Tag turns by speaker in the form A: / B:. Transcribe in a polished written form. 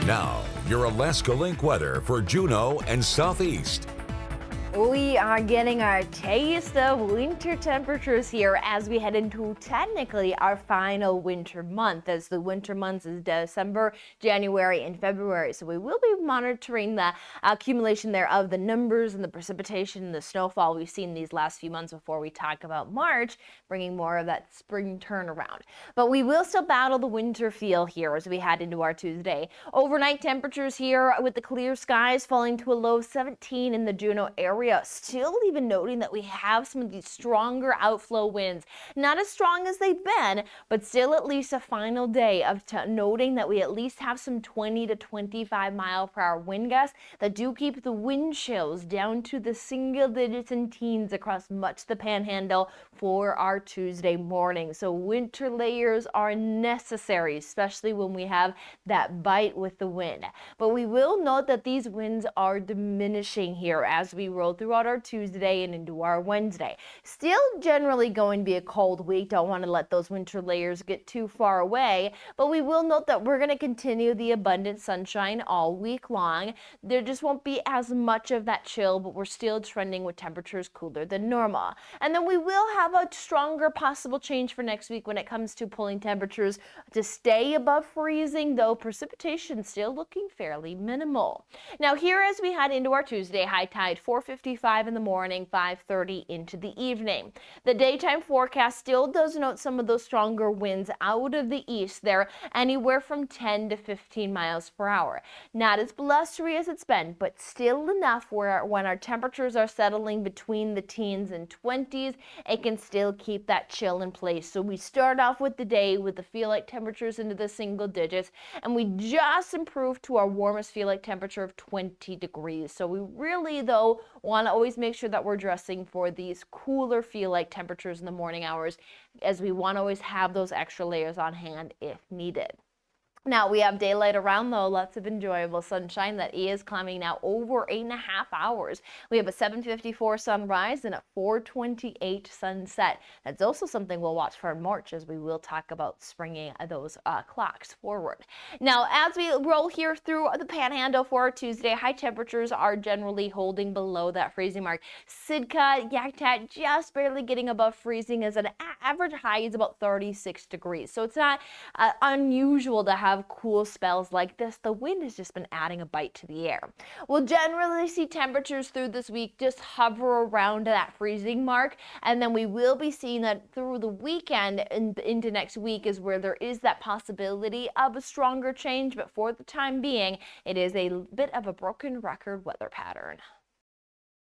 A: Now, your Alaska Link weather for Juneau and Southeast.
B: We are getting our taste of winter temperatures here as we head into technically our final winter month, as the winter months is December, January, and February. So we will be monitoring the accumulation there of the numbers and the precipitation and the snowfall we've seen these last few months before we talk about March, bringing more of that spring turnaround. But we will still battle the winter feel here as we head into our Tuesday. Overnight temperatures here with the clear skies falling to a low of 17 in the Juneau area. Still even noting that we have some of these stronger outflow winds, not as strong as they've been, but still at least a final day of noting that we at least have some 20 to 25 mile per hour wind gusts that do keep the wind chills down to the single digits and teens across much of the panhandle for our Tuesday morning. So winter layers are necessary, especially when we have that bite with the wind. But we will note that these winds are diminishing here as we roll throughout our Tuesday and into our Wednesday. Still generally going to be a cold week. Don't want to let those winter layers get too far away, but we will note that we're going to continue the abundant sunshine all week long. There just won't be as much of that chill, but we're still trending with temperatures cooler than normal. And then we will have a stronger possible change for next week when it comes to pulling temperatures to stay above freezing, though precipitation still looking fairly minimal. Now here as we head into our Tuesday, high tide 4:55 in the morning, 5:30 into the evening. The daytime forecast still does note some of those stronger winds out of the east there, anywhere from 10 to 15 miles per hour. Not as blustery as it's been, but still enough where when our temperatures are settling between the teens and 20s, it can still keep that chill in place. So we start off with the day with the feel like temperatures into the single digits, and we just improve to our warmest feel like temperature of 20 degrees. So we really, though, want to always make sure that we're dressing for these cooler feel like temperatures in the morning hours, as we want to always have those extra layers on hand if needed. Now we have daylight around, though, lots of enjoyable sunshine that is climbing now over 8.5 hours. We have a 7:54 sunrise and a 4:28 sunset. That's also something we'll watch for in March, as we will talk about springing those clocks forward. Now as we roll here through the panhandle for our Tuesday, high temperatures are generally holding below that freezing mark. Sitka, Yakutat just barely getting above freezing, as an average high is about 36 degrees. So it's not unusual to have cool spells like this. The wind has just been adding a bite to the air. We'll generally see temperatures through this week just hover around that freezing mark, and then we will be seeing that through the weekend and into next week is where there is that possibility of a stronger change, but for the time being, it is a bit of a broken record weather pattern.